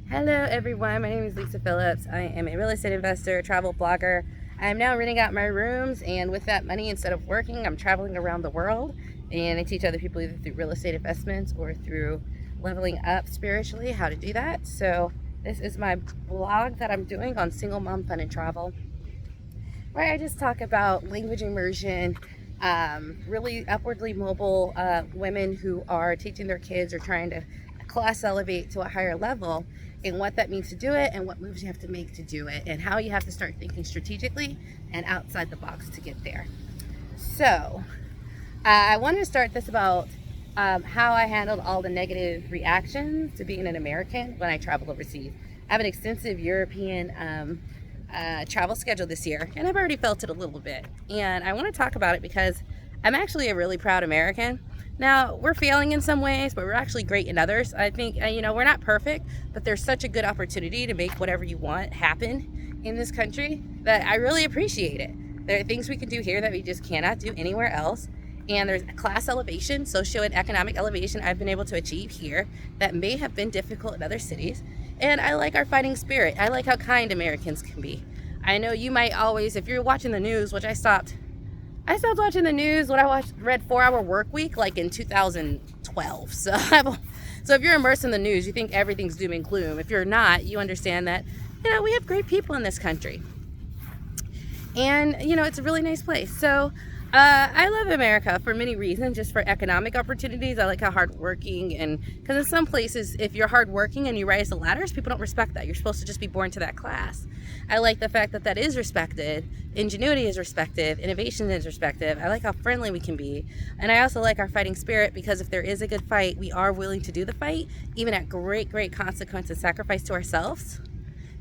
Hello everyone, my name is Lisa Phillips. I am a real estate investor, travel blogger. I am now renting out my rooms, and with that money, instead of working, I'm traveling around the world, and I teach other people either through real estate investments or through leveling up spiritually how to do that. So this is my blog that I'm doing on Single Mom Fun and Travel, where I just talk about language immersion, really upwardly mobile women who are teaching their kids or trying to class elevate to a higher level, and what that means to do it, and what moves you have to make to do it, and how you have to start thinking strategically and outside the box to get there. So I wanted to start this about how I handled all the negative reactions to being an American when I traveled overseas. I have an extensive European travel schedule this year, and I've already felt it a little bit. And I want to talk about it because I'm actually a really proud American. Now, we're failing in some ways, but we're actually great in others. I think, we're not perfect, but there's such a good opportunity to make whatever you want happen in this country that I really appreciate it. There are things we can do here that we just cannot do anywhere else. And there's class elevation, socio and economic elevation I've been able to achieve here that may have been difficult in other cities. And I like our fighting spirit. I like how kind Americans can be. I know you might always, if you're watching the news, which I stopped watching the news when I read 4 Hour Work Week, like in 2012. So if you're immersed in the news, you think everything's doom and gloom. If you're not, you understand that, we have great people in this country. And, it's a really nice place. So I love America for many reasons, just for economic opportunities. I like how hardworking, and because in some places, if you're hardworking and you rise the ladders, people don't respect that. You're supposed to just be born to that class. I like the fact that that is respected. Ingenuity is respected. Innovation is respected. I like how friendly we can be. And I also like our fighting spirit, because if there is a good fight, we are willing to do the fight, even at great, great consequence and sacrifice to ourselves.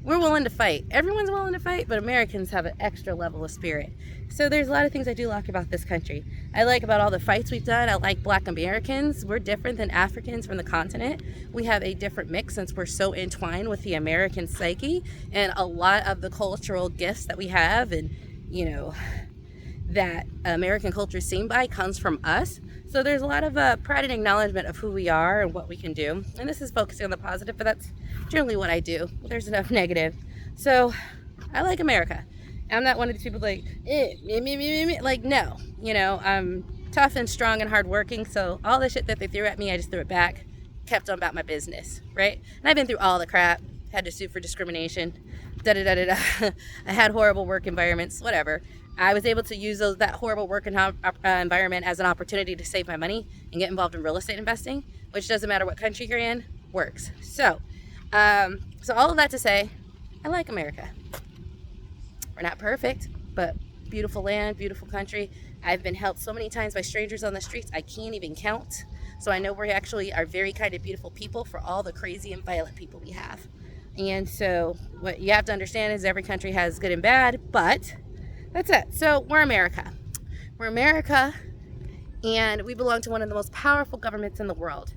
We're willing to fight. Everyone's willing to fight, but Americans have an extra level of spirit. So there's a lot of things I do like about this country. I like about all the fights we've done. I like Black Americans. We're different than Africans from the continent. We have a different mix since we're so entwined with the American psyche and a lot of the cultural gifts that we have, and that American culture is seen by comes from us. So there's a lot of pride and acknowledgement of who we are and what we can do. And this is focusing on the positive, but that's generally what I do. There's enough negative. So I like America. I'm not one of these people like, me. Like, no. I'm tough and strong and hardworking. So all the shit that they threw at me, I just threw it back, kept on about my business, right? And I've been through all the crap, had to sue for discrimination, I had horrible work environments, whatever. I was able to use that horrible work environment as an opportunity to save my money and get involved in real estate investing, which doesn't matter what country you're in, works. So all of that to say, I like America. We're not perfect, but beautiful land, beautiful country. I've been helped so many times by strangers on the streets, I can't even count. So I know we actually are very kind of beautiful people for all the crazy and violent people we have. And so what you have to understand is every country has good and bad, but that's it. So we're America. We're America, and we belong to one of the most powerful governments in the world.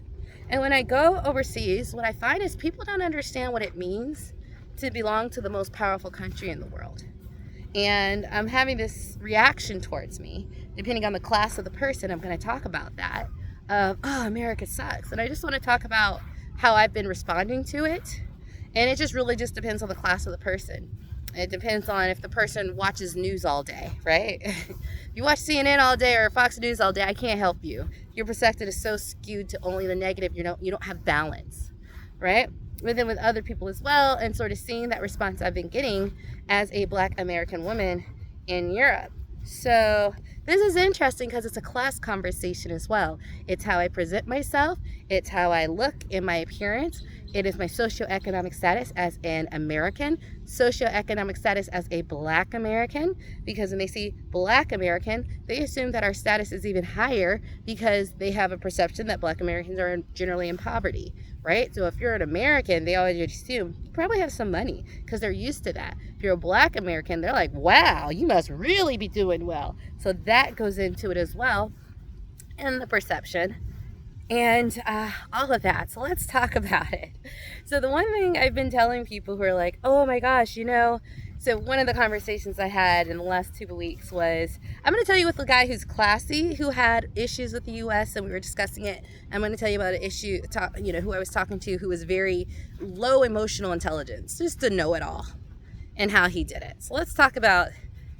And when I go overseas, what I find is people don't understand what it means to belong to the most powerful country in the world. And I'm having this reaction towards me, depending on the class of the person. I'm going to talk about that, of, oh, America sucks. And I just want to talk about how I've been responding to it. And it just really just depends on the class of the person. It depends on if the person watches news all day, right? If you watch CNN all day or Fox News all day, I can't help you. Your perspective is so skewed to only the negative, you don't have balance, right? But then with other people as well, and sort of seeing that response I've been getting as a Black American woman in Europe. So this is interesting because it's a class conversation as well. It's how I present myself. It's how I look in my appearance. It is my socioeconomic status as an American, socioeconomic status as a Black American, because when they see Black American, they assume that our status is even higher because they have a perception that Black Americans are generally in poverty, right? So if you're an American, they always assume you probably have some money because they're used to that. If you're a Black American, they're like, wow, you must really be doing well. So that goes into it as well, and the perception. And all of that. So let's talk about it. So the one thing I've been telling people who are like, oh my gosh, So one of the conversations I had in the last 2 weeks was, I'm going to tell you with the guy who's classy, who had issues with the U.S. and we were discussing it. I'm going to tell you about an issue, who I was talking to, who was very low emotional intelligence, just a know-it-all, and how he did it. So let's talk about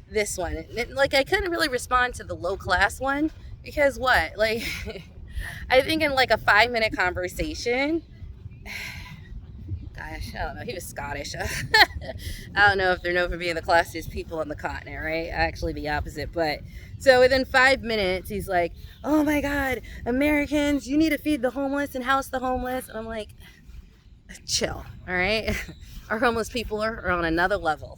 this one. Like, I couldn't really respond to the low class one because what? Like, I think in like a 5-minute conversation, gosh, I don't know. He was Scottish. I don't know if they're known for being the classiest people on the continent, right? Actually, the opposite. But so within 5 minutes, he's like, "Oh my God, Americans, you need to feed the homeless and house the homeless." And I'm like, chill, all right? Our homeless people are on another level.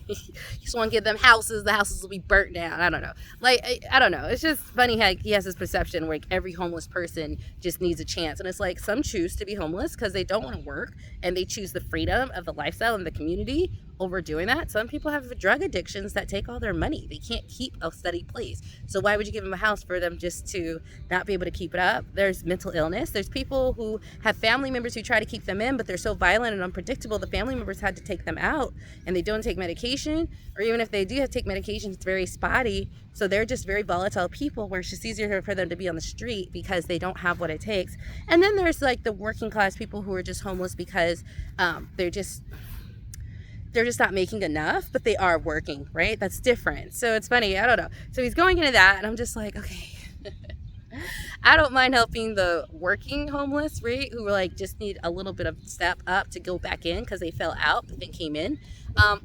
You just want to give them houses, the houses will be burnt down. I don't know. Like, I don't know. It's just funny how he has this perception where like every homeless person just needs a chance. And it's like some choose to be homeless because they don't want to work and they choose the freedom of the lifestyle and the community over doing that. Some people have drug addictions that take all their money. They can't keep a steady place. So why would you give them a house for them just to not be able to keep it up? There's mental illness. There's people who have family members who try to keep them in, but they're so violent and unpredictable, the family members had to take them out and they don't take medication, or even if they do have to take medication, it's very spotty. So they're just very volatile people where it's just easier for them to be on the street because they don't have what it takes. And then there's like the working class people who are just homeless because they're just not making enough, but they are working, right? That's different. So it's funny. I don't know. So he's going into that and I'm just like, okay, I don't mind helping the working homeless, right? Who like just need a little bit of step up to go back in because they fell out but then came in.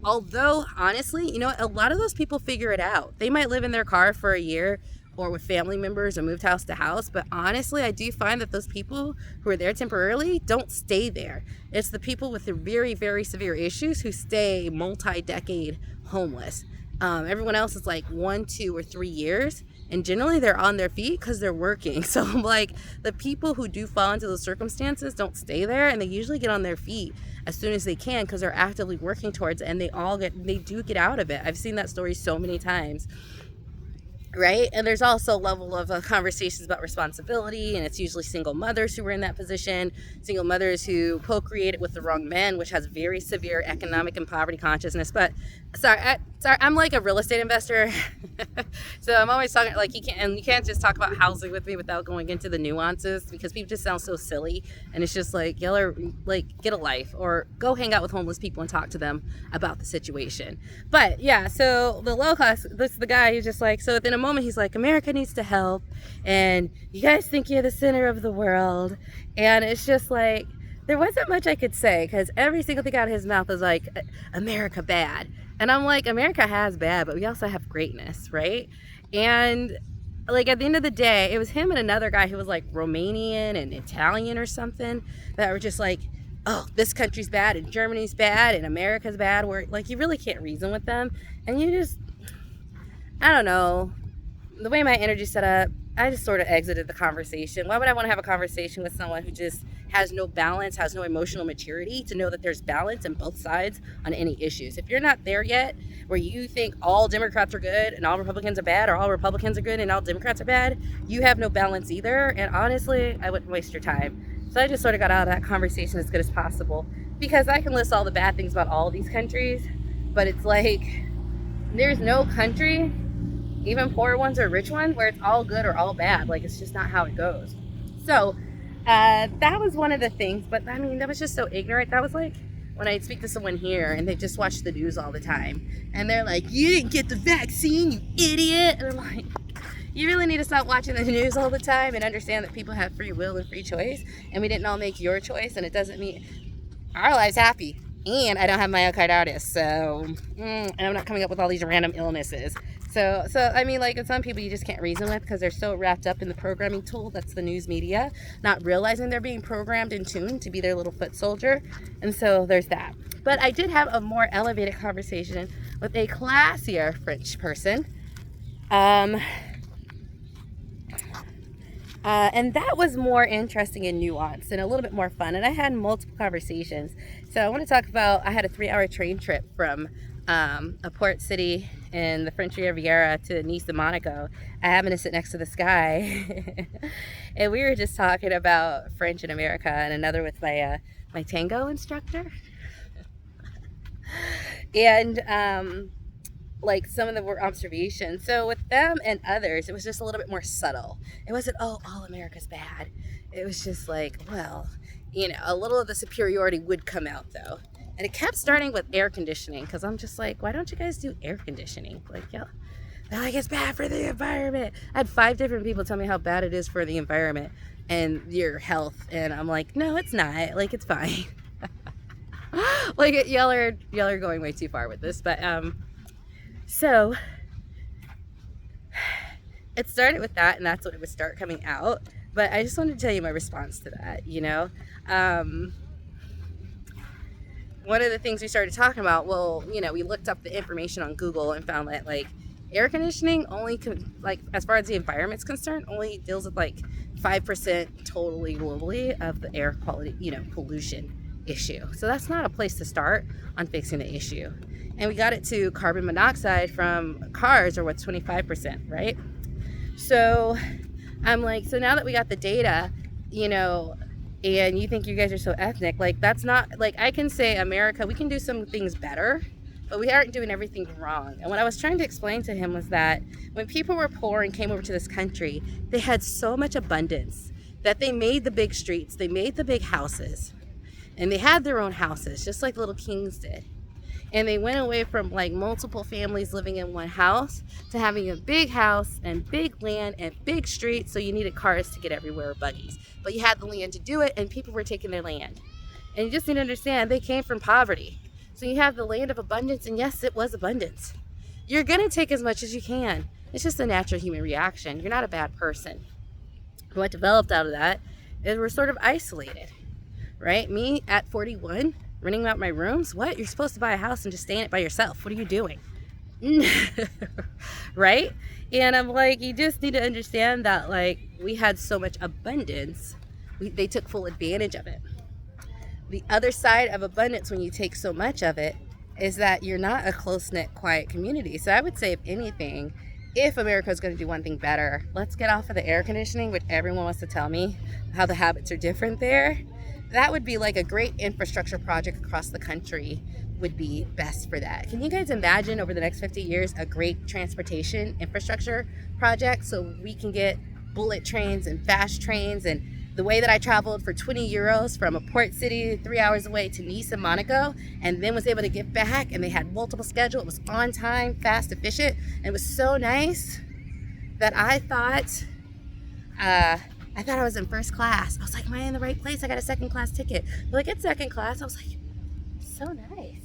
Although honestly, a lot of those people figure it out. They might live in their car for a year or with family members or moved house to house. But honestly, I do find that those people who are there temporarily don't stay there. It's the people with the very, very severe issues who stay multi-decade homeless. Everyone else is like 1, 2, or 3 years. And generally they're on their feet because they're working. So I'm like, the people who do fall into those circumstances don't stay there, and they usually get on their feet as soon as they can because they're actively working towards it, and they do get out of it. I've seen that story so many times. Right? And there's also a level of conversations about responsibility, and it's usually single mothers who are in that position, single mothers who procreated with the wrong men, which has very severe economic and poverty consciousness. But sorry, I'm like a real estate investor. So I'm always talking like you can't just talk about housing with me without going into the nuances, because people just sound so silly, and it's just like, y'all are like, get a life or go hang out with homeless people and talk to them about the situation. But yeah, so the low class, this is the guy who's just like, so within a moment he's like, America needs to help and you guys think you're the center of the world. And it's just like, there wasn't much I could say because every single thing out of his mouth was like, America bad. And I'm like, America has bad, but we also have greatness, right? And like at the end of the day, it was him and another guy who was like Romanian and Italian or something that were just like, oh, this country's bad and Germany's bad and America's bad, where like you really can't reason with them. And you just, I don't know, the way my energy's set up, I just sort of exited the conversation. Why would I want to have a conversation with someone who just has no balance, has no emotional maturity to know that there's balance on both sides on any issues? If you're not there yet, where you think all Democrats are good and all Republicans are bad, or all Republicans are good and all Democrats are bad, you have no balance either. And honestly, I wouldn't waste your time. So I just sort of got out of that conversation as good as possible, because I can list all the bad things about all of these countries, but it's like, there's no country, even poor ones or rich ones, where it's all good or all bad. Like, it's just not how it goes. So that was one of the things. But I mean, that was just so ignorant. That was like when I speak to someone here and they just watch the news all the time and they're like, you didn't get the vaccine, you idiot. And I'm like, you really need to stop watching the news all the time and understand that people have free will and free choice, and we didn't all make your choice, and it doesn't mean our lives happy. And I don't have myocarditis, so and I'm not coming up with all these random illnesses. So I mean, like, some people you just can't reason with because they're so wrapped up in the programming tool that's the news media, not realizing they're being programmed and tuned to be their little foot soldier. And so there's that. But I did have a more elevated conversation with a classier French person. And that was more interesting and nuanced and a little bit more fun. And I had multiple conversations. So I want to talk about, I had a 3-hour train trip from a port city in the French Riviera to Nice and Monaco. I happened to sit next to this guy. And we were just talking about French in America, and another with my tango instructor. And like some of the observations. So with them and others, it was just a little bit more subtle. It wasn't, oh, all America's bad. It was just like, well, a little of the superiority would come out though. And it kept starting with air conditioning because I'm just like, why don't you guys do air conditioning? Like, yeah, they're like, it's bad for the environment. I had 5 different people tell me how bad it is for the environment and your health. And I'm like, no, it's not. Like, it's fine. Like, y'all are going way too far with this. But, so it started with that, and that's when it would start coming out. But I just wanted to tell you my response to that, one of the things we started talking about, well, we looked up the information on Google and found that, like, air conditioning only, like, as far as the environment's concerned, only deals with, like, 5% totally globally of the air quality, pollution issue. So that's not a place to start on fixing the issue. And we got it to carbon monoxide from cars, or what's 25%, right? So I'm like, so now that we got the data, and you think you guys are so ethnic, like, that's not, like, I can say America, we can do some things better, but we aren't doing everything wrong. And what I was trying to explain to him was that when people were poor and came over to this country, they had so much abundance that they made the big streets, they made the big houses, and they had their own houses, just like little kings did. And they went away from, like, multiple families living in one house to having a big house and big land and big streets. So you needed cars to get everywhere, or buggies. But you had the land to do it, and people were taking their land. And you just need to understand, they came from poverty. So you have the land of abundance, and yes, it was abundance. You're going to take as much as you can. It's just a natural human reaction. You're not a bad person. What developed out of that is we're sort of isolated, right? Me at 41, renting out my rooms. What? You're supposed to buy a house and just stay in it by yourself. What are you doing? Right? And I'm like, you just need to understand that, like, we had so much abundance, they took full advantage of it. The other side of abundance, when you take so much of it, is that you're not a close-knit, quiet community. So I would say, if anything, if America is going to do one thing better, let's get off of the air conditioning, which everyone wants to tell me how the habits are different there. That would be like a great infrastructure project across the country would be best for that. Can you guys imagine over the next 50 years a great transportation infrastructure project so we can get bullet trains and fast trains? And the way that I traveled for 20 euros from a port city 3 hours away to Nice and Monaco, and then was able to get back, and they had multiple schedule. It was on time, fast, efficient, and it was so nice that I thought I was in first class. I was like, am I in the right place? I got a second class ticket. They're like, it's second class. I was like, so nice.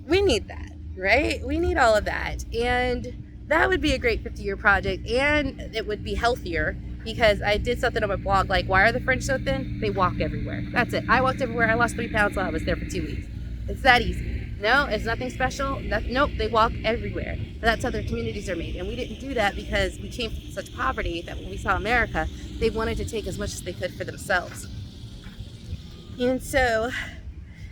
We need that, right? We need all of that. And that would be a great 50-year project, and it would be healthier, because I did something on my blog, like, why are the French so thin? They walk everywhere. That's it. I walked everywhere. I lost 3 pounds while I was there for 2 weeks. It's that easy. No, it's nothing special. Nope, they walk everywhere. That's how their communities are made. And we didn't do that because we came from such poverty that when we saw America, they wanted to take as much as they could for themselves. And so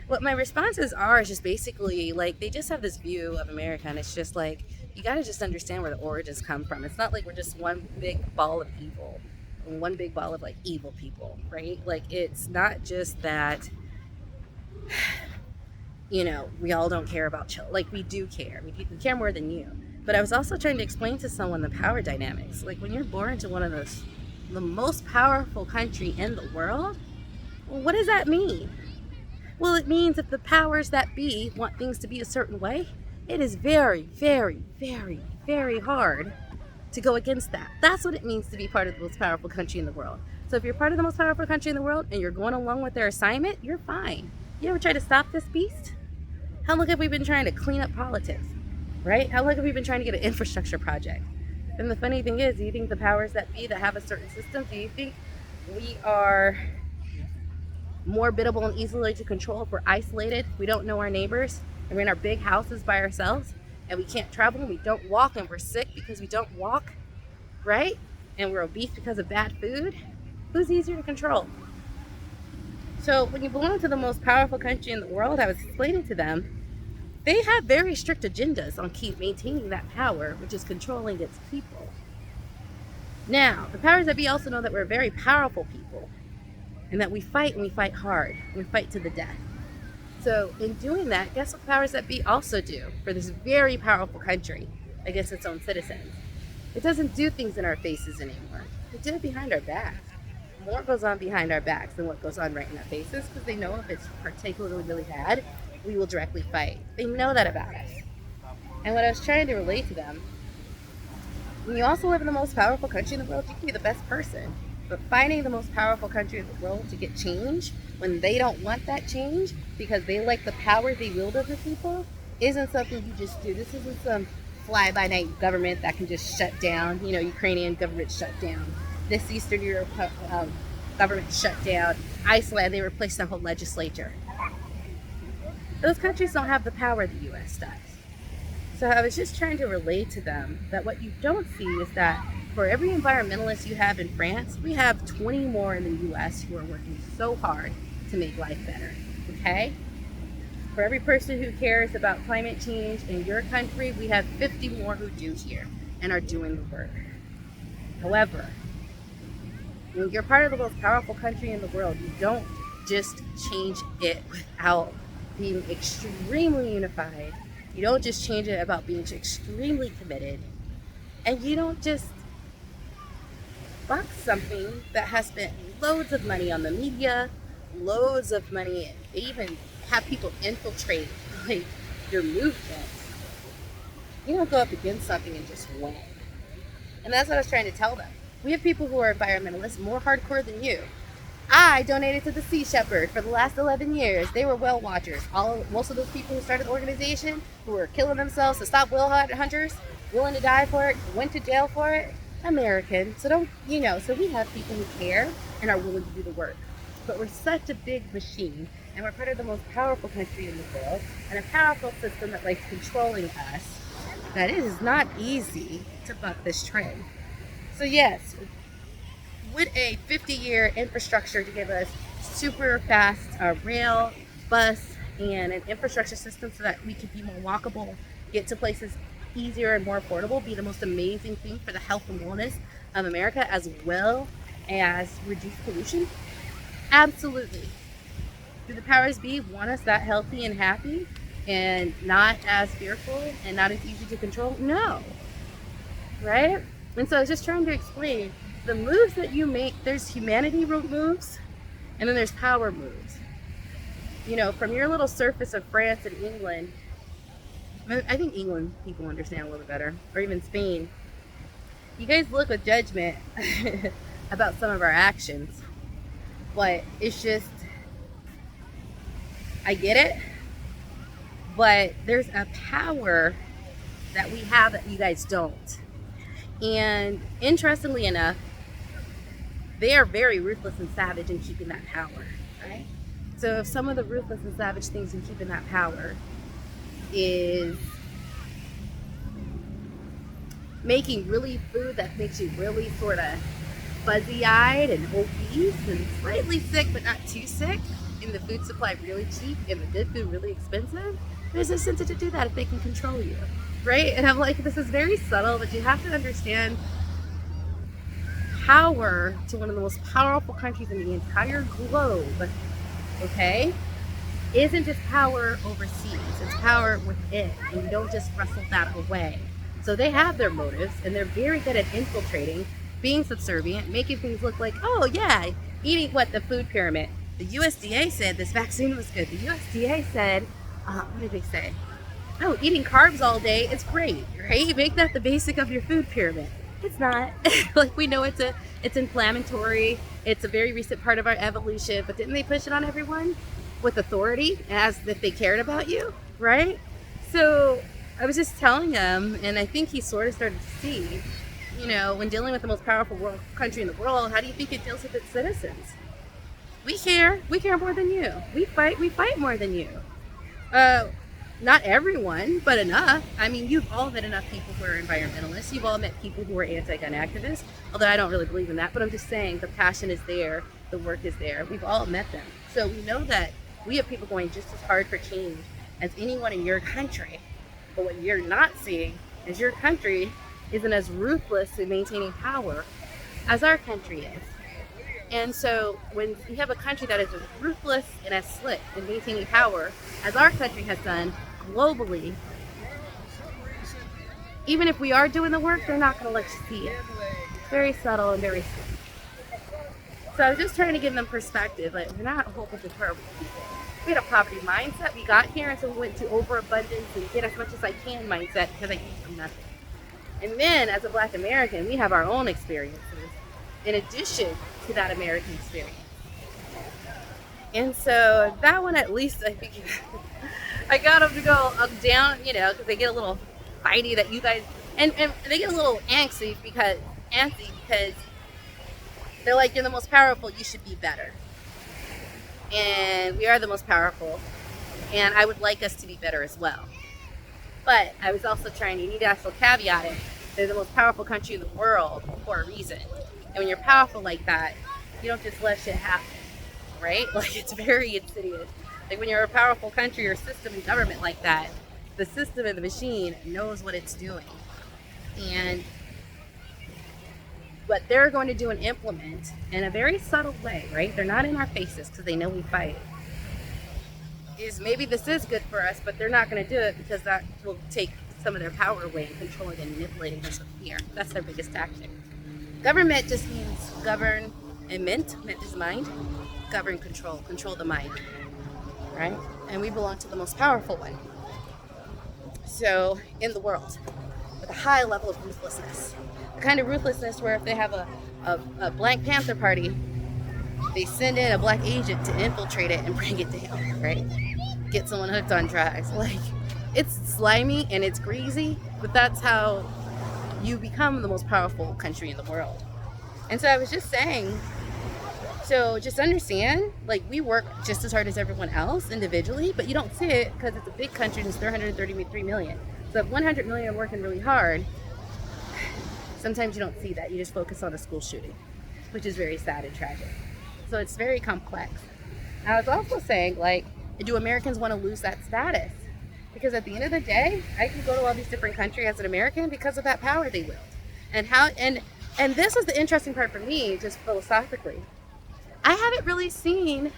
what my responses are is just basically, like, they just have this view of America, and it's just like, you got to just understand where the origins come from. It's not like we're just one big ball of evil, one big ball of, like, evil people, right? Like, it's not just that, we all don't care about children. Like, we do care. We care more than you. But I was also trying to explain to someone the power dynamics. Like, when you're born into one of the most powerful country in the world, well, what does that mean? Well, it means if the powers that be want things to be a certain way, it is very, very, very, very hard to go against that. That's what it means to be part of the most powerful country in the world. So if you're part of the most powerful country in the world and you're going along with their assignment, you're fine. You ever try to stop this beast? How long have we been trying to clean up politics, right? How long have we been trying to get an infrastructure project? And the funny thing is, do you think the powers that be that have a certain system, do you think we are more biddable and easily to control if we're isolated, we don't know our neighbors, and we're in our big houses by ourselves, and we can't travel, and we don't walk, and we're sick because we don't walk, right? And we're obese because of bad food? Who's easier to control? So when you belong to the most powerful country in the world, I was explaining to them, they have very strict agendas on maintaining that power, which is controlling its people. Now, the powers that be also know that we're very powerful people, and that we fight, and we fight hard, and we fight to the death. So in doing that, guess what powers that be also do for this very powerful country against its own citizens? It doesn't do things in our faces anymore. It did it behind our backs. More goes on behind our backs than what goes on right in our faces, because they know if it's particularly really bad, we will directly fight. They know that about us. And what I was trying to relate to them, when you also live in the most powerful country in the world, you can be the best person. But finding the most powerful country in the world to get change when they don't want that change because they like the power they wield over people isn't something you just do. This isn't some fly-by-night government that can just shut down. Ukrainian government shut down. This Eastern Europe government shut down. Iceland, they replaced the whole legislature. Those countries don't have the power the U.S. does. So I was just trying to relate to them that what you don't see is that for every environmentalist you have in France, we have 20 more in the U.S. who are working so hard to make life better, okay? For every person who cares about climate change in your country, we have 50 more who do here and are doing the work. However, when you're part of the most powerful country in the world, you don't just change it without being extremely unified. You don't just change it about being extremely committed. And you don't just box something that has spent loads of money on the media, loads of money, they even have people infiltrate your movement. You don't go up against something and just win. And that's what I was trying to tell them. We have people who are environmentalists more hardcore than you. I donated to the Sea Shepherd for the last 11 years. They were whale watchers. Most of those people who started the organization, who were killing themselves to stop whale hunters, willing to die for it, went to jail for it, American. So so we have people who care and are willing to do the work. But we're such a big machine, and we're part of the most powerful country in the world, and a powerful system that likes controlling us, that it is not easy to buck this trend. So yes, with a 50-year infrastructure to give us super fast rail, bus, and an infrastructure system so that we can be more walkable, get to places easier and more affordable, be the most amazing thing for the health and wellness of America, as well as reduce pollution? Absolutely. Do the powers be want us that healthy and happy and not as fearful and not as easy to control? No. Right? And so I was just trying to explain the moves that you make. There's humanity moves, and then there's power moves. From your little surface of France and England, I think England people understand a little bit better, or even Spain. You guys look with judgment about some of our actions, but it's just, I get it, but there's a power that we have that you guys don't. And interestingly enough, they are very ruthless and savage in keeping that power, right? So if some of the ruthless and savage things in keeping that power is making really food that makes you really sort of fuzzy-eyed and obese and slightly sick but not too sick, and the food supply really cheap and the good food really expensive, there's a incentive to do that if they can control you, right? And I'm like, this is very subtle, but you have to understand power to one of the most powerful countries in the entire globe, okay, isn't just power overseas, it's power within, and you don't just wrestle that away. So they have their motives, and they're very good at infiltrating, being subservient, making things look like, oh yeah, eating the food pyramid. The USDA said this vaccine was good. The USDA said, what did they say? Oh, eating carbs all day is great, right? Make that the basic of your food pyramid. It's not. We know it's inflammatory. It's a very recent part of our evolution, but didn't they push it on everyone with authority as if they cared about you, right? So I was just telling him, and I think he sort of started to see, when dealing with the most powerful country in the world, how do you think it deals with its citizens? We care more than you. We fight more than you. Not everyone, but enough. I mean, you've all met enough people who are environmentalists. You've all met people who are anti-gun activists, although I don't really believe in that, but I'm just saying the passion is there, the work is there. We've all met them. So we know that we have people going just as hard for change as anyone in your country. But what you're not seeing is your country isn't as ruthless in maintaining power as our country is. And so when you have a country that is as ruthless and as slick in maintaining power as our country has done globally, even if we are doing the work, they're not going to let you see it. It's very subtle and very slick. So I was just trying to give them perspective. Like, we're not a whole bunch of terrible people. We had a poverty mindset. We got here, and so we went to overabundance and get as much as I can mindset because I came from nothing. And then, as a Black American, we have our own experiences in addition to that American experience. And so that one, at least, I think I got them to go down, because they get a little fighty that you guys, and they get a little antsy because they're like, you're the most powerful, you should be better. And we are the most powerful, and I would like us to be better as well. But I was also you need to also caveat it. They're the most powerful country in the world for a reason. And when you're powerful like that, you don't just let shit happen, right? Like, it's very insidious. Like, when you're a powerful country or system and government like that, the system and the machine knows what it's doing. And what they're going to do and implement in a very subtle way, right? They're not in our faces because they know we fight. Is maybe this is good for us, but they're not going to do it because that will take some of their power away and controlling and manipulating us with fear. That's their biggest tactic. Government just means govern and mint is mind. Govern, control the mind, right? And we belong to the most powerful one. So, in the world, with a high level of ruthlessness. The kind of ruthlessness where if they have a Black Panther party, they send in a black agent to infiltrate it and bring it down, right? Get someone hooked on drugs. Like, it's slimy and it's greasy, but that's how you become the most powerful country in the world. And so I was just saying, so just understand, like, we work just as hard as everyone else individually, but you don't see it because it's a big country and it's 333 million. So if 100 million are working really hard, sometimes you don't see that. You just focus on a school shooting, which is very sad and tragic. So it's very complex. I was also saying, like, do Americans want to lose that status? Because at the end of the day, I can go to all these different countries as an American because of that power they wield. And this was the interesting part for me, just philosophically. I haven't really seen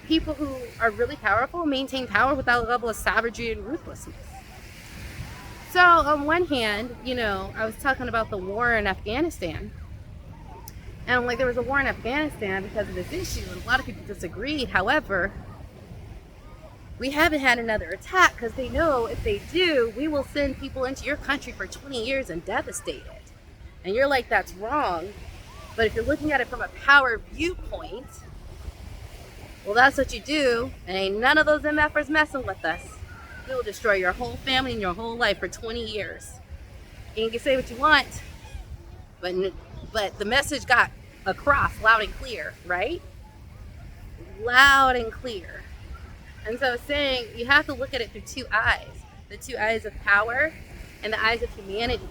people who are really powerful maintain power without a level of savagery and ruthlessness. So on one hand, I was talking about the war in Afghanistan. And I'm like, there was a war in Afghanistan because of this issue, and a lot of people disagreed. However, we haven't had another attack because they know if they do, we will send people into your country for 20 years and devastate it. And you're like, that's wrong. But if you're looking at it from a power viewpoint, well, that's what you do. And ain't none of those MFers messing with us. We will destroy your whole family and your whole life for 20 years. And you can say what you want, but the message got across loud and clear, right? Loud and clear. And so saying you have to look at it through two eyes. The two eyes of power and the eyes of humanity.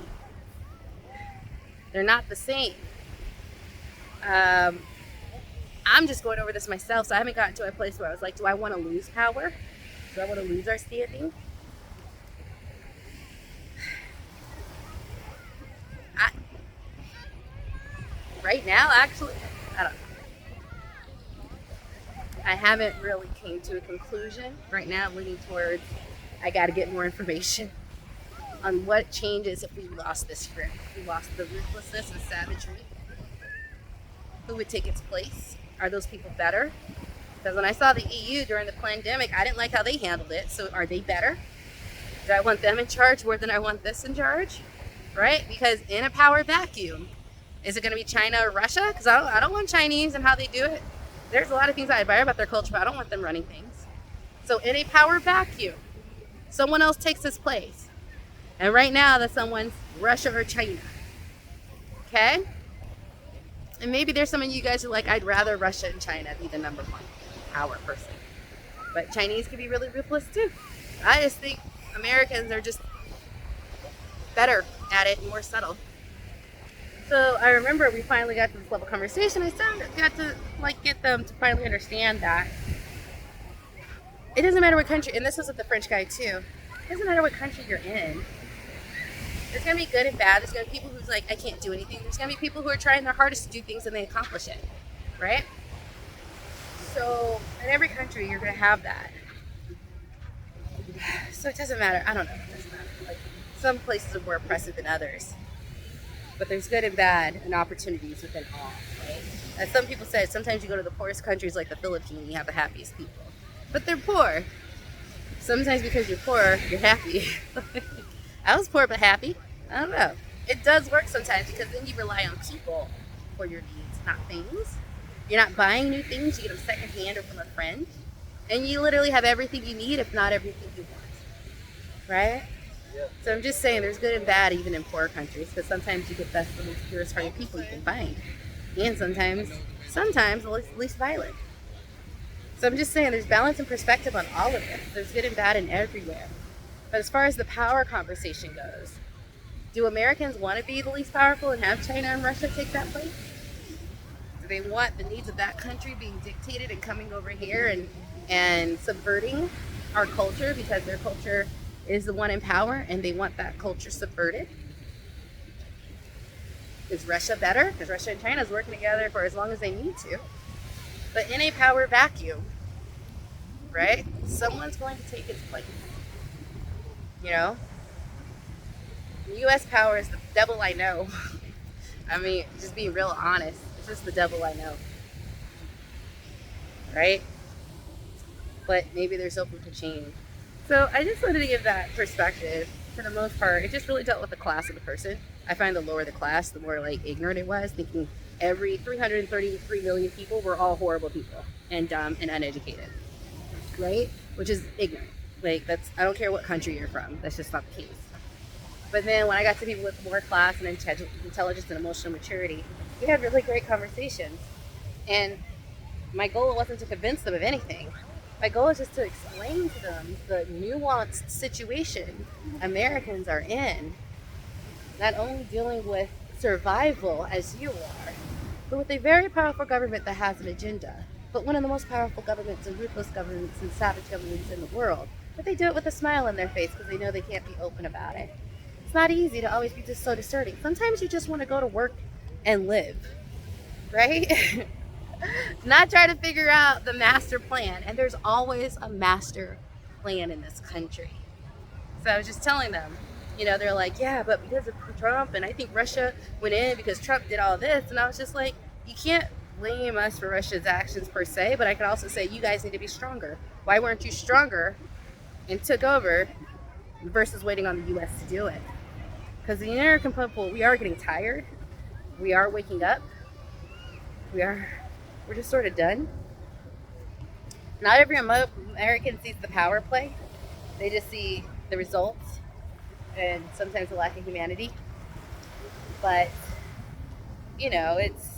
They're not the same. I'm just going over this myself, so I haven't gotten to a place where I was like, do I want to lose power? Do I want to lose our standing? Right now, actually, I don't know. I haven't really came to a conclusion. Right now, I'm leaning towards I got to get more information on what changes if we lost this grip. If we lost the ruthlessness and savagery. Who would take its place? Are those people better? Because when I saw the EU during the pandemic, I didn't like how they handled it. So are they better? Do I want them in charge more than I want this in charge? Right? Because in a power vacuum, is it going to be China or Russia? Because I don't want Chinese and how they do it. There's a lot of things I admire about their culture, but I don't want them running things. So in a power vacuum, someone else takes this place. And right now, that someone's Russia or China. Okay? And maybe there's some of you guys who are like, I'd rather Russia and China be the number one power person. But Chinese can be really ruthless too. I just think Americans are just better at it and more subtle. So I remember we finally got to this level of conversation. I got to get them to finally understand that it doesn't matter what country, and this was with the French guy too. It doesn't matter what country you're in. There's going to be good and bad. There's going to be people who's like, I can't do anything. There's going to be people who are trying their hardest to do things and they accomplish it. right? So in every country, you're going to have that. So it doesn't matter. I don't know. It doesn't matter. Like, some places are more oppressive than others, but there's good and bad and opportunities within all, right? As some people said, sometimes you go to the poorest countries like the Philippines, you have the happiest people, but they're poor. Sometimes because you're poor, you're happy. I was poor but happy. I don't know. It does work sometimes because then you rely on people for your needs, not things. You're not buying new things, you get them secondhand or from a friend. And you literally have everything you need, if not everything you want. Right? So I'm just saying there's good and bad even in poor countries, because sometimes you get best, the most purest hearted people you can find. And sometimes the least violent. So I'm just saying there's balance and perspective on all of it. There's good and bad in everywhere. But as far as the power conversation goes, do Americans want to be the least powerful and have China and Russia take that place? Do they want the needs of that country being dictated and coming over here and subverting our culture because their culture is the one in power and they want that culture subverted? Is Russia better? Because Russia and China is working together for as long as they need to. But in a power vacuum, right? Someone's going to take its place. You know? The U.S. power is the devil I know. I mean, just being real honest, it's just the devil I know. Right? But maybe there's open for change. So I just wanted to give that perspective. For the most part, it just really dealt with the class of the person. I find the lower the class, the more like ignorant it was, thinking every 333 million people were all horrible people and dumb and uneducated. Right? Which is ignorant. Like, that's, I don't care what country you're from. That's just not the case. But then when I got to people with more class and intelligence and emotional maturity, we had really great conversations. And my goal wasn't to convince them of anything. My goal is just to explain to them the nuanced situation Americans are in. Not only dealing with survival as you are, but with a very powerful government that has an agenda. But one of the most powerful governments and ruthless governments and savage governments in the world. But they do it with a smile on their face because they know they can't be open about it. It's not easy to always be just so discerning. Sometimes you just want to go to work and live, right? Not try to figure out the master plan. And there's always a master plan in this country. So I was just telling them, you know, they're like, yeah, but because of Trump, and I think Russia went in because Trump did all this. And I was just like, you can't blame us for Russia's actions per se, but I can also say you guys need to be stronger. Why weren't you stronger and took over versus waiting on the U.S. to do it? Because the American people, we are getting tired. We are waking up. We're just sort of done. Not every American sees the power play. They just see the results and sometimes the lack of humanity. But, you know, it's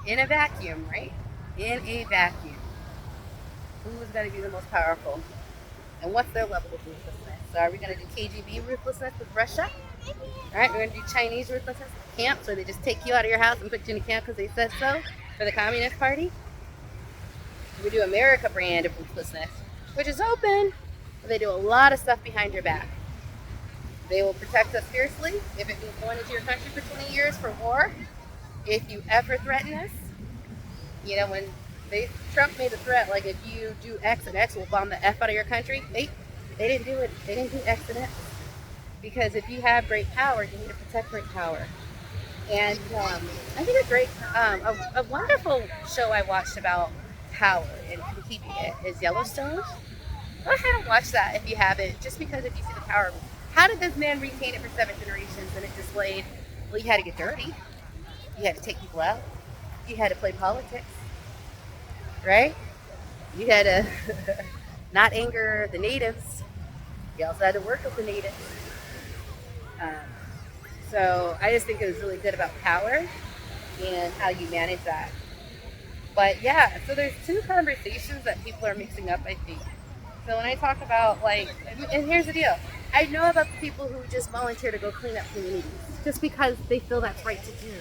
in a vacuum, right? In a vacuum. Who's going to be the most powerful? And what's their level of ruthlessness? So are we going to do KGB ruthlessness with Russia? All right, we're going to do Chinese ruthlessness with camp, so they just take you out of your house and put you in a camp because they said so for the Communist Party. We do America brand of ruthlessness, which is open, but they do a lot of stuff behind your back. They will protect us fiercely if it means going into your country for 20 years for war. If you ever threaten us, you know, when Trump made a threat, like if you do X and X will bomb the F out of your country, they didn't do it. They didn't do X and X. Because if you have great power, you need to protect great power. And I think a wonderful show I watched about power and keeping it is Yellowstone. Go ahead and watch that if you haven't, just because if you see the power. How did this man retain it for 7 generations and it displayed, well, you had to get dirty. You had to take people out. You had to play politics. Right? You had to not anger the natives. You also had to work with the natives. So I just think it was really good about power and how you manage that. But yeah, so there's 2 conversations that people are mixing up, I think. So when I talk about and here's the deal. I know about the people who just volunteer to go clean up communities just because they feel that's right to do.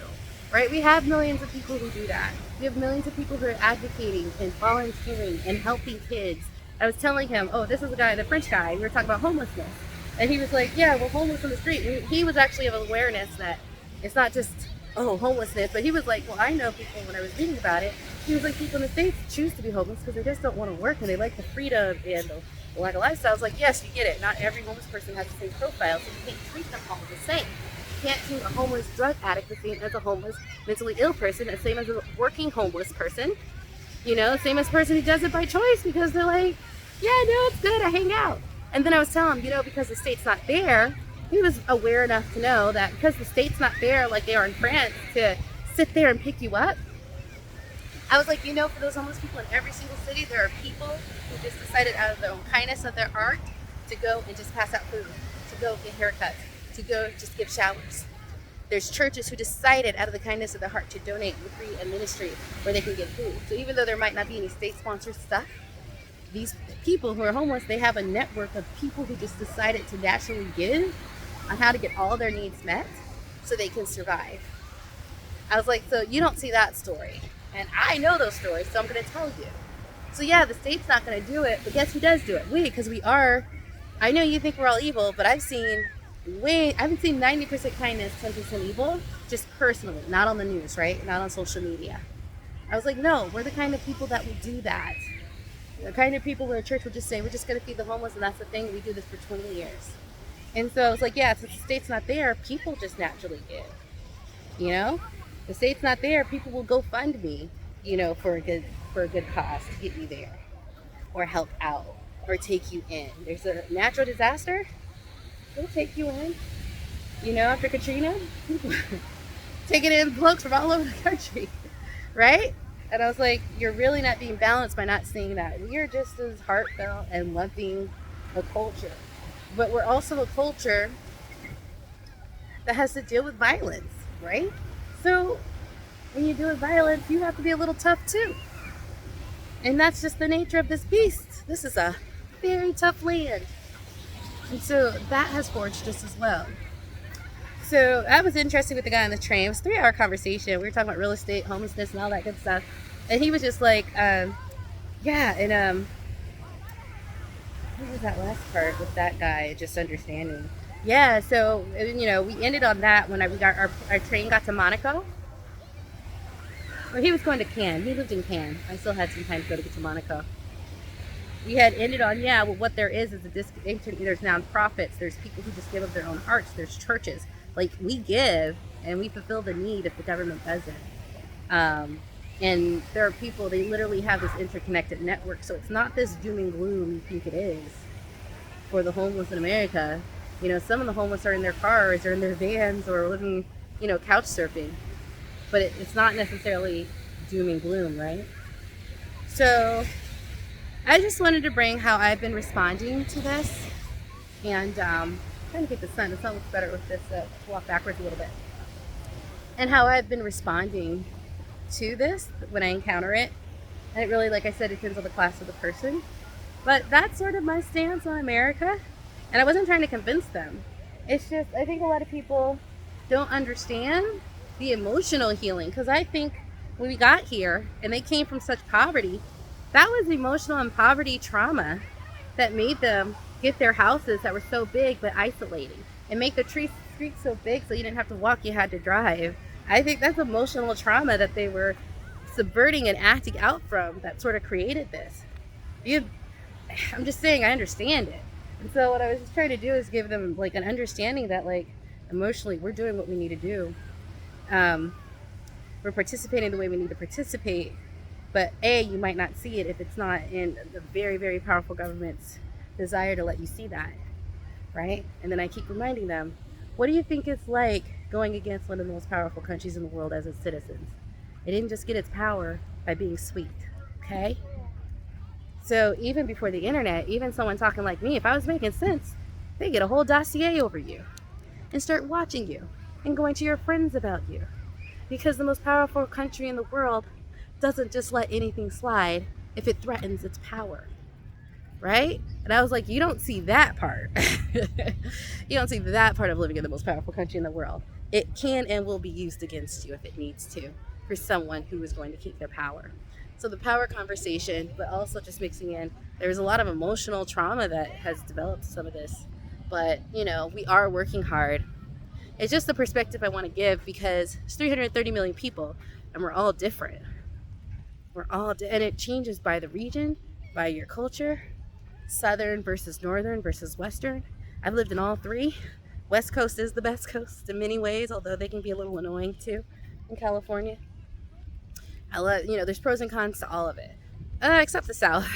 Right? We have millions of people who do that. We have millions of people who are advocating and volunteering and helping kids. I was telling him, oh, this is the French guy, we were talking about homelessness. And he was like, yeah, well, homeless on the street. And he was actually of awareness that it's not just homelessness, but he was like, well, I know people, when I was reading about it, he was like, people in the States choose to be homeless because they just don't want to work and they like the freedom and the lack of lifestyle. I was like, yes, you get it. Not every homeless person has the same profile, so you can't treat them all the same. You can't treat a homeless drug addict the same as a homeless mentally ill person, the same as a working homeless person, same as a person who does it by choice because they're like, yeah, no, it's good, I hang out. And then I was telling him, because the state's not there, he was aware enough to know that because the state's not there like they are in France to sit there and pick you up. I was like, for those homeless people in every single city, there are people who just decided out of their own kindness of their heart to go and just pass out food, to go get haircuts, to go just give showers. There's churches who decided out of the kindness of their heart to donate free a ministry where they can get food. So even though there might not be any state-sponsored stuff, these people who are homeless, they have a network of people who just decided to naturally give on how to get all their needs met so they can survive. I was like, so you don't see that story. And I know those stories, so I'm going to tell you. So yeah, the state's not going to do it, but guess who does do it? Because we are, I know you think we're all evil, but I've seen 90% kindness, 10% evil, just personally, not on the news, right? Not on social media. I was like, no, we're the kind of people that will do that. The kind of people where a church will just say, we're just going to feed the homeless, and that's the thing. We do this for 20 years. And so I was like, yeah, since the state's not there, people just naturally give. The state's not there, people will go fund me, for a good cause to get you there, or help out, or take you in. There's a natural disaster, they'll take you in. After Katrina, taking in folks from all over the country, right? And I was like, you're really not being balanced by not seeing that. We are just as heartfelt and loving a culture. But we're also a culture that has to deal with violence, right? So when you deal with violence, you have to be a little tough too. And that's just the nature of this beast. This is a very tough land. And so that has forged us as well. So that was interesting with the guy on the train. It was a 3-hour conversation. We were talking about real estate, homelessness, and all that good stuff. And he was just like, what was that last part with that guy, just understanding? Yeah, so, we ended on that when our train got to Monaco. Well, he was going to Cannes. He lived in Cannes. I still had some time to go to get to Monaco. We had ended on, what there is a distinction. There's nonprofits. There's people who just give of their own hearts. There's churches. Like, we give and we fulfill the need if the government doesn't. And there are people, they literally have this interconnected network. So it's not this doom and gloom you think it is for the homeless in America. Some of the homeless are in their cars or in their vans or living, couch surfing. But it's not necessarily doom and gloom, right? So I just wanted to bring how I've been responding to this. And trying to get the sun looks better with this, walk backwards a little bit. And how I've been responding to this when I encounter it. And it really, like I said, depends on the class of the person. But that's sort of my stance on America. And I wasn't trying to convince them. It's just, I think a lot of people don't understand the emotional healing. Because I think when we got here and they came from such poverty, that was emotional and poverty trauma that made them get their houses that were so big but isolating. And make the streets so big so you didn't have to walk, you had to drive. I think that's emotional trauma that they were subverting and acting out from that sort of created this. I'm just saying, I understand it. And so what I was just trying to do is give them like an understanding that like emotionally we're doing what we need to do. We're participating the way we need to participate. But you might not see it if it's not in the very, very powerful government's desire to let you see that, right? And then I keep reminding them, what do you think it's like going against one of the most powerful countries in the world as its citizens? It didn't just get its power by being sweet, okay? So even before the internet, even someone talking like me, if I was making sense, they get a whole dossier over you and start watching you and going to your friends about you. Because the most powerful country in the world doesn't just let anything slide if it threatens its power, right? And I was like, you don't see that part. You don't see that part of living in the most powerful country in the world. It can and will be used against you if it needs to for someone who is going to keep their power. So the power conversation, but also just mixing in, there's a lot of emotional trauma that has developed some of this. But, we are working hard. It's just the perspective I want to give, because there's 330 million people and we're all different. And it changes by the region, by your culture, southern versus northern versus western. I've lived in all three. West Coast is the best coast in many ways, although they can be a little annoying too in California. There's pros and cons to all of it, except the South.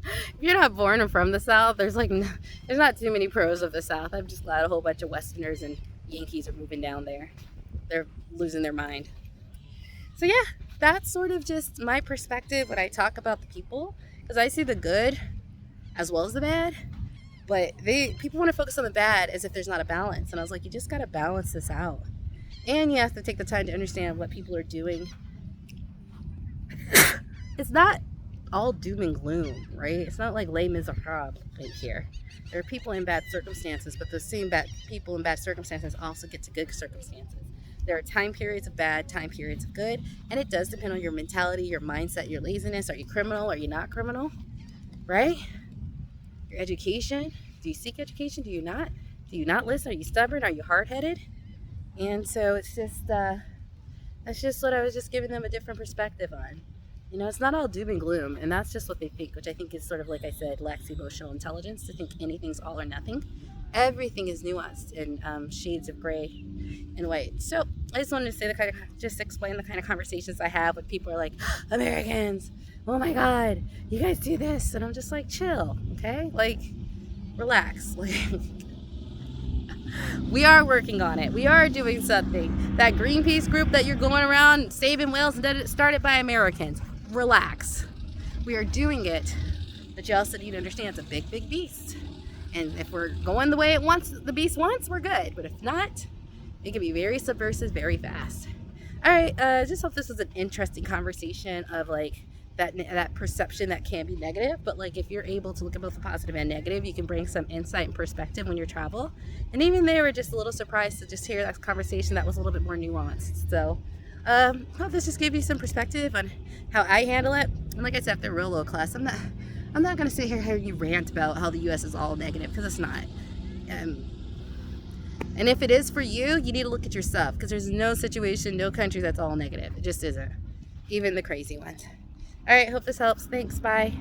If you're not born or from the South, there's not too many pros of the South. I'm just glad a whole bunch of Westerners and Yankees are moving down there. They're losing their mind. So yeah, that's sort of just my perspective when I talk about the people, because I see the good as well as the bad, but people want to focus on the bad as if there's not a balance. And I was like, you just got to balance this out, and you have to take the time to understand what people are doing. It's not all doom and gloom, right? It's not like Les Miserables right here. There are people in bad circumstances, but those same bad people in bad circumstances also get to good circumstances. There are time periods of bad, time periods of good, and it does depend on your mentality, your mindset, your laziness. Are you criminal? Are you not criminal? Right? Your education. Do you seek education? Do you not? Do you not listen? Are you stubborn? Are you hard-headed? And so it's just, that's just what I was just giving them a different perspective on. It's not all doom and gloom, and that's just what they think, which I think is sort of, like I said, lacks emotional intelligence, to think anything's all or nothing. Everything is nuanced in shades of gray and white. So I just wanted to say explain the kind of conversations I have with people who are like, Americans, oh my God, you guys do this. And I'm just like, chill, okay? Like, relax. We are working on it. We are doing something. That Greenpeace group that you're going around saving whales and started by Americans. Relax. We are doing it, but you also need to understand it's a big, big beast. And if we're going the way the beast wants, we're good. But if not, it can be very subversive very fast. All right, just hope this was an interesting conversation of like that perception that can be negative, but like if you're able to look at both the positive and negative, you can bring some insight and perspective when you travel. And even they were just a little surprised to just hear that conversation that was a little bit more nuanced. So hope this just gave you some perspective on how I handle it. And like I said, if they're real low class, I'm not going to sit here and hear you rant about how the U.S. is all negative, because it's not. And if it is for you, you need to look at yourself, because there's no situation, no country that's all negative. It just isn't. Even the crazy ones. All right, hope this helps. Thanks. Bye.